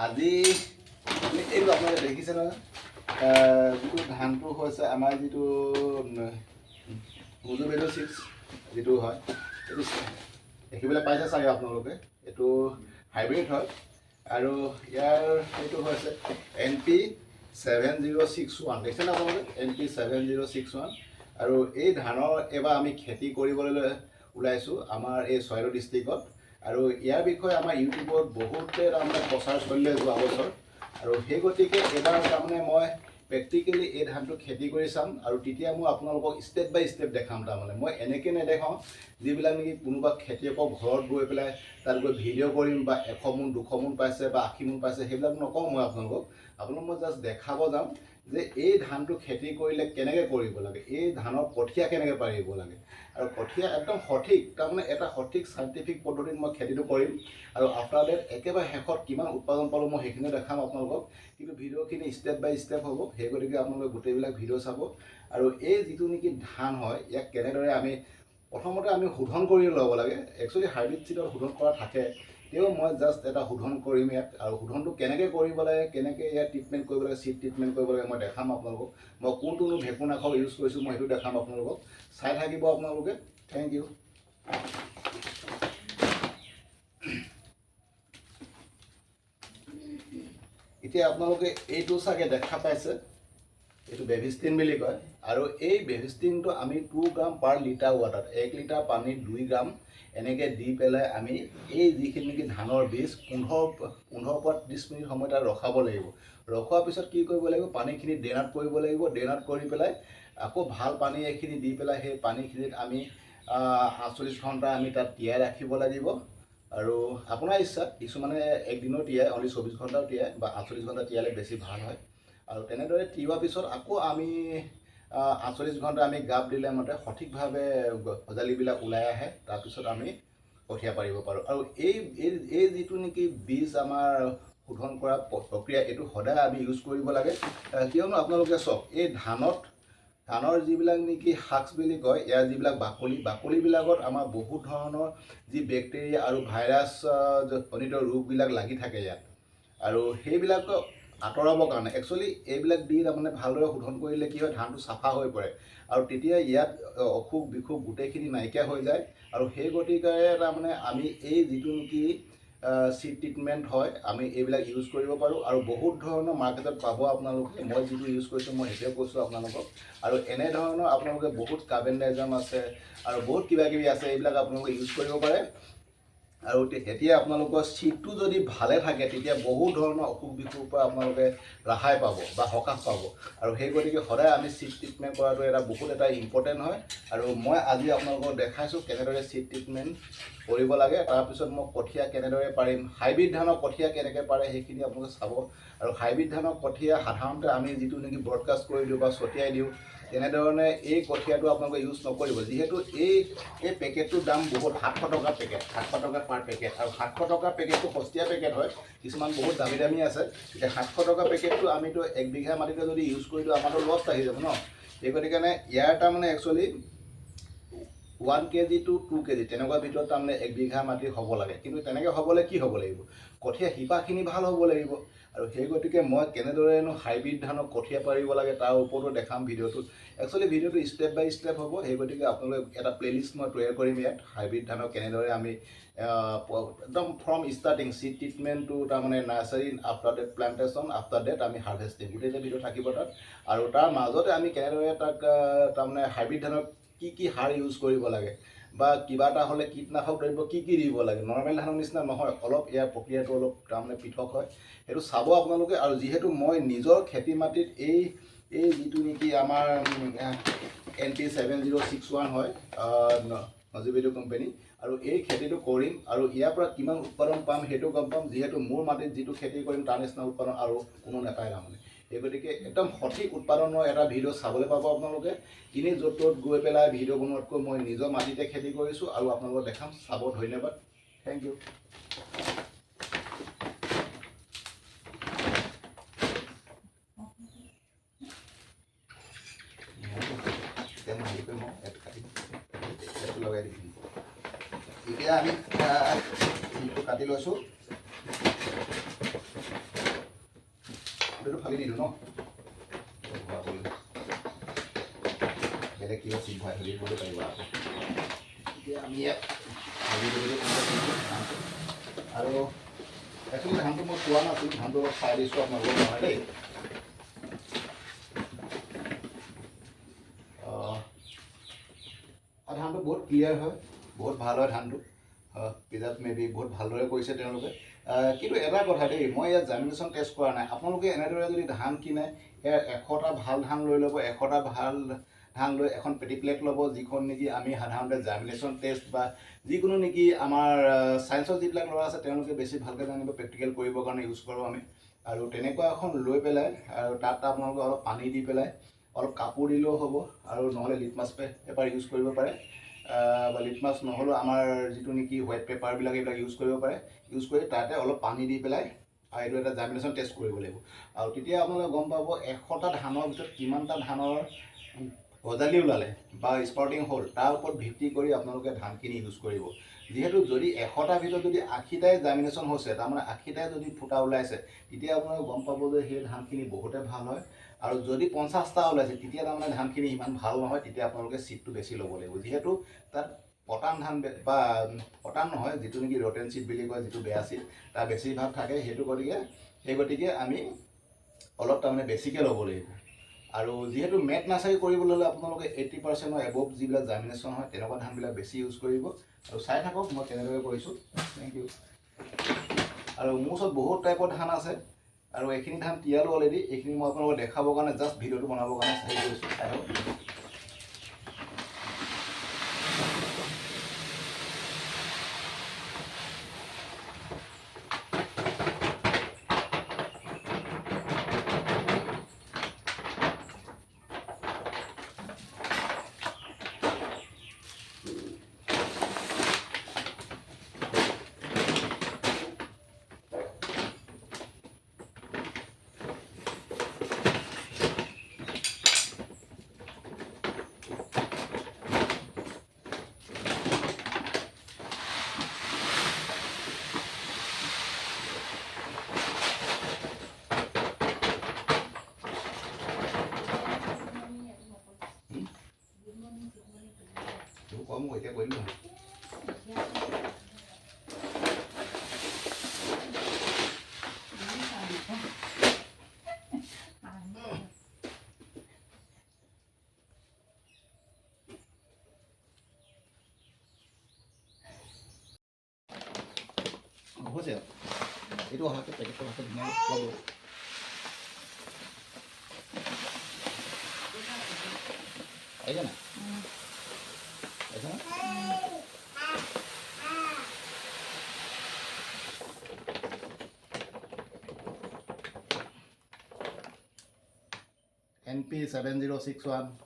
আজি এইটো আপোনালোকে দেখিছে নহয়, যিটো ধানটো হৈছে আমাৰ যিটো উজুবেডু 6 যিটো হয়, এইটো দেখিবলৈ পাইছে চাগে আপোনালোকে। এইটো হাইব্ৰিড হয় আৰু ইয়াৰ এইটো হৈছে NP7061, দেখিছেনে আপোনালোকে? NP7061। আৰু এই ধানৰ এইবাৰ আমি খেতি কৰিবলৈ ওলাইছোঁ আমাৰ এই চৰাইদেউ ডিষ্ট্ৰিক্টত। আৰু ইয়াৰ বিষয়ে আমাৰ ইউটিউবত বহুতে তাৰমানে প্ৰচাৰ চলিলে যোৱা বছৰ। আৰু সেই গতিকে এইবাৰ তাৰমানে মই প্ৰেক্টিকেলি এই ধানটো খেতি কৰি চাম আৰু তেতিয়া মই আপোনালোকক ষ্টেপ বাই ষ্টেপ দেখাম। তাৰমানে মই এনেকৈ নেদেখাওঁ যিবিলাক নেকি কোনোবা খেতিয়কৰ ঘৰত গৈ পেলাই তাত গৈ ভিডিঅ' কৰিম বা 100 মোন 200 মোন পাইছে বা 80 মোন পাইছে, সেইবিলাক নকওঁ মই আপোনালোকক মই জাষ্ট দেখাব যাম যে এই ধানটো খেতি কৰিলে কেনেকৈ কৰিব লাগে, এই ধানৰ কঠীয়া কেনেকৈ পাৰিব লাগে, আৰু কঠীয়া একদম সঠিক তাৰমানে এটা সঠিক চাইণ্টিফিক পদ্ধতিত মই খেতিটো কৰিম। আৰু আফটাৰ ডেট একেবাৰে শেষত কিমান উৎপাদন পালোঁ মই সেইখিনিও দেখাম আপোনালোকক। কিন্তু ভিডিঅ'খিনি ষ্টেপ বাই ষ্টেপ হ'ব, সেই গতিকে আপোনালোকে গোটেইবিলাক ভিডিঅ' চাব। আৰু এই যিটো নেকি ধান হয়, ইয়াক কেনেদৰে আমি প্ৰথমতে আমি শোধন কৰি ল'ব লাগে। একচুৱেলি হাইব্ৰিড চিডত শোধন কৰা থাকে, তেও মই জাষ্ট এটা শোধন কৰিম ইয়াত। আৰু শোধনটো কেনেকৈ কৰিব লাগে, কেনেকৈ ইয়াত ট্ৰিটমেণ্ট কৰিব লাগে, চিড ট্ৰিটমেণ্ট কৰিব লাগে মই দেখাম আপোনালোকক। মই কোনটোনো ভেকুৰনাশক ইউজ কৰিছোঁ মই সেইটো দেখাম আপোনালোকক। চাই থাকিব আপোনালোকে। Thank you. এতিয়া আপোনালোকে এইটো চাগে দেখা পাইছে, এইটো বেভিষ্টিন বুলি কয়। আৰু এই বেভিষ্টিনটো আমি 2 গ্ৰাম পাৰ লিটাৰ ৱাটাৰত, 1 লিটাৰ পানীত 2 গ্ৰাম এনেকৈ দি পেলাই আমি এই যিখিনি নেকি ধানৰ বীজ 15 পৰা 30 মিনিট সময় তাত ৰখাব লাগিব। ৰখোৱাৰ পিছত কি কৰিব লাগিব, পানীখিনি ড্ৰেইন আউট কৰিব লাগিব। ড্ৰেইন আউট কৰি পেলাই আকৌ ভাল পানী এইখিনি দি পেলাই সেই পানীখিনিত আমি 48 ঘণ্টা আমি তাত তিয়াই ৰাখিব লাগিব। আৰু আপোনাৰ ইচ্ছা, কিছুমানে একদিনো তিয়াই, অনলি 24 ঘণ্টাও তিয়াই বা 48 ঘণ্টা তিয়ালে বেছি ভাল হয়। আৰু তেনেদৰে তিওৱাৰ পিছত আকৌ আমি 48 ঘণ্টা আমি গাপ দিলে মতে সঠিকভাৱে গজালিবিলাক ওলাই আহে। তাৰপিছত আমি কঠীয়া পাৰিব পাৰোঁ। আৰু এই যিটো নেকি বীজ আমাৰ শোধন কৰা প্ৰক্ৰিয়া, এইটো সদায় আমি ইউজ কৰিব লাগে। কিয়নো আপোনালোকে চাওক, এই ধানৰ যিবিলাক নেকি শাকছ বুলি কয়, ইয়াৰ যিবিলাক বাকলিবিলাকত আমাৰ বহুত ধৰণৰ যি বেক্টেৰিয়া আৰু ভাইৰাছ জনিত ৰোগবিলাক লাগি থাকে ইয়াত। আৰু সেইবিলাক আঁতৰাবৰ কাৰণে একচুৱেলি এইবিলাক দি তাৰমানে ভালদৰে শোধন কৰিলে কি হয়, ধানটো চাফা হৈ পৰে আৰু তেতিয়া ইয়াত অসুখ বিসুখ গোটেইখিনি নাইকিয়া হৈ যায়। আৰু সেই গতিকে তাৰমানে আমি এই যিটো নেকি চিড ট্ৰিটমেণ্ট হয়, আমি এইবিলাক ইউজ কৰিব পাৰোঁ। আৰু বহুত ধৰণৰ মাৰ্কেটত পাব আপোনালোকে। মই যিটো ইউজ কৰিছোঁ মই সেইটোৱে কৈছোঁ আপোনালোকক। আৰু এনেধৰণৰ আপোনালোকে বহুত কাৰ্বেণ্ডাইজাম আছে আৰু বহুত কিবাকিবি আছে, এইবিলাক আপোনালোকে ইউজ কৰিব পাৰে। আৰু তেতিয়া আপোনালোকৰ চিডটো যদি ভালে থাকে তেতিয়া বহুত ধৰণৰ অসুখ বিসুখৰ পৰা আপোনালোকে ৰেহাই পাব বা সকাহ পাব। আৰু সেই গতিকে সদায় আমি চিড ট্ৰিটমেণ্ট কৰাটো বহুত এটা ইম্পৰ্টেণ্ট হয়। আৰু মই আজি আপোনালোকক দেখাইছোঁ কেনেদৰে চিড ট্ৰিটমেণ্ট কৰিব লাগে। তাৰপিছত মই কঠীয়া কেনেদৰে পাৰিম, হাইব্ৰিড ধানৰ কঠীয়া কেনেকৈ পাৰে সেইখিনি আপোনালোকে চাব। আৰু হাইব্ৰিড ধানৰ কঠীয়া সাধাৰণতে আমি যিটো নেকি ব্ৰডকাষ্ট কৰি দিওঁ বা ছটিয়াই দিওঁ, তেনেধৰণে এই কঠীয়াটো আপোনালোকে ইউজ নকৰিব। যিহেতু এই পেকেটটোৰ দাম বহুত, 700 টকা পেকেট, 700 টকা পাৰ পেকেট। আৰু 700 টকা পেকেটটো সস্তীয়া পেকেট হয়, কিছুমান বহুত দামী আছে। এতিয়া 700 টকা পেকেটটো আমিতো 1 বিঘা মাটিতে যদি ইউজ কৰি দিওঁ আমাৰতো লছ আহি যাব ন। সেই গতিকে ইয়াৰ তাৰমানে একচুৱেলি 1 কেজি to 2 কেজি তেনেকুৱা ভিতৰত তাৰমানে 1 বিঘা মাটি হ'ব লাগে। কিন্তু তেনেকৈ হ'বলৈ কি হ'ব লাগিব, কঠীয়া শিপাখিনি ভাল হ'ব লাগিব। আৰু সেই গতিকে মই কেনেদৰেনো হাইব্ৰিড ধানৰ কঠীয়া পাৰিব লাগে তাৰ ওপৰতো দেখাম ভিডিঅ'টোত। একচুৱেলি ভিডিঅ'টো ষ্টেপ বাই ষ্টেপ হ'ব। সেই গতিকে আপোনালোকে এটা প্লেলিষ্ট মই তৈয়াৰ কৰিম ইয়াত, হাইব্ৰিড ধানৰ কেনেদৰে আমি একদম ফ্ৰম ষ্টাৰ্টিং চিড ট্ৰিটমেণ্টটো তাৰমানে nursery, after date plantation, after date আমি হাৰ্ভেষ্টিং, গোটেইটা ভিডিঅ' থাকিব তাত। আৰু তাৰ মাজতে আমি কেনেদৰে তাক তাৰমানে হাইব্ৰিড ধানৰ কি সাৰ ইউজ কৰিব লাগে বা কিবা এটা হ'লে কীটনাশক দ্ৰব্য কি দিব লাগে। নৰ্মেল ধানৰ নিচিনা নহয়, অলপ ইয়াৰ প্ৰক্ৰিয়াটো অলপ তাৰমানে পৃথক হয়। সেইটো চাব আপোনালোকে। আৰু যিহেতু মই নিজৰ খেতি মাটিত এই যিটো নেকি আমাৰ NP7061 হয়, নজিবিডু কোম্পানী, আৰু এই খেতিটো কৰিম। আৰু ইয়াৰ পৰা কিমান উৎপাদন পাম সেইটো গম পাম। যিহেতু মোৰ মাটিত যিটো খেতি কৰিম তাৰ নিচিনা উৎপাদন আৰু কোনো নাপায় তাৰমানে। সেই গতিকে একদম সঠিক উৎপাদনৰ এটা ভিডিঅ' চাবলৈ পাব আপোনালোকে। কিনি য'ত ত'ত গৈ পেলাই ভিডিঅ' বনোৱাতকৈ মই নিজৰ মাটিতে খেতি কৰিছোঁ আৰু আপোনালোকক দেখাম। চাব, ধন্যবাদ, থেংক ইউ। লগাই দিম। এতিয়া আমি কাটি লৈছোঁ। এইটো ফালি দিলোঁ ন বেলেগ কিবা চিট ভৰাই ধৰি দিব পাৰিব আৰু এতিয়া আমি ইয়াত ভাজি দিবলৈ আৰু একচুৱেলি ধানটো মই পোৱা নাছিলোঁ ধানটো অলপ চাই দিছোঁ আপোনালোকৰ নহয় দেই আৰু ধানটো বহুত ক্লিয়াৰ হয় বহুত ভাল হয় ধানটো পিজাত মে বি বহুত ভালদৰে কৰিছে তেওঁলোকে কিন্তু এটা কথা দেই মই ইয়াত জাৰ্মিনেশ্যন টেষ্ট কৰা নাই আপোনালোকে এনেদৰে যদি ধান কিনে ইয়াৰ 100টা ভাল ধান লৈ ল'ব 100টা ভাল ধান লৈ এখন পেটি প্লেট ল'ব যিখন নেকি আমি সাধাৰণতে জাৰ্মিনেশ্যন টেষ্ট বা যিকোনো নেকি আমাৰ ছায়েন্সৰ যিবিলাক ল'ৰা আছে তেওঁলোকে বেছি ভালকৈ জানিব প্ৰেক্টিকেল কৰিবৰ কাৰণে ইউজ কৰোঁ আমি আৰু তেনেকুৱা এখন লৈ পেলাই আৰু তাত আপোনালোকে অলপ পানী দি পেলাই অলপ কাপোৰ দিলেও হ'ব আৰু নহ'লে লিটমাছ পেপাৰ ইউজ কৰিব পাৰে বা লিটমাছ নহ'লেও আমাৰ যিটো নেকি হোৱাইট পেপাৰবিলাক এইবিলাক ইউজ কৰিব পাৰে ইউজ কৰি তাতে অলপ পানী দি পেলাই আৰু এইটো এটা জাৰ্মিনেশ্যন টেষ্ট কৰিব লাগিব আৰু তেতিয়া আপোনালোকে গম পাব 100টা ধানৰ ভিতৰত কিমানটা ধানৰ গজালি ওলালে বা স্পাউটিং হ'ল তাৰ ওপৰত ভিত্তি কৰি আপোনালোকে ধানখিনি ইউজ কৰিব যিহেতু যদি 100টাৰ ভিতৰত যদি 80টাই জাৰ্মিনেশ্যন হৈছে তাৰমানে 80টাই যদি ফুটা ওলাইছে তেতিয়া আপোনালোকে গম পাব যে সেই ধানখিনি বহুতে ভাল হয় আৰু যদি 50টা ওলাইছে তেতিয়া তাৰমানে ধানখিনি ইমান ভাল নহয় তেতিয়া আপোনালোকে চিটটো বেছি ল'ব লাগিব যিহেতু তাত পটান ধান বা পটান নহয় যিটো নেকি ৰটেন চিট বুলি কয় যিটো বেয়া চিট তাৰ বেছিভাগ থাকে সেইটো গতিকে আমি অলপ তাৰমানে বেছিকৈ ল'ব লাগিব আৰু যিহেতু মেট নাৰ্চাৰী কৰিবলৈ হ'লে আপোনালোকে 80%ৰ এবভ যিবিলাক জাৰ্মিনেশ্যন হয় তেনেকুৱা ধানবিলাক বেছি ইউজ কৰিব আৰু চাই থাকক মই কেনেদৰে কৰিছোঁ থেংক ইউ আৰু মোৰ ওচৰত বহুত টাইপৰ ধান আছে আৰু এইখিনি ধান তিয়ালোঁ অলৰেডি এইখিনি মই আপোনালোকক দেখাবৰ কাৰণে জাষ্ট ভিডিঅ'টো বনাবৰ কাৰণে চাই কৰিছোঁ চাই থাকক কম এতিয়া কৰিলোঁ হৈছে এইটো অহাকৈ পেকেটটো অহাকৈ ধুনীয়া ল'ব আহিছে নাই আহিছে না NP 7061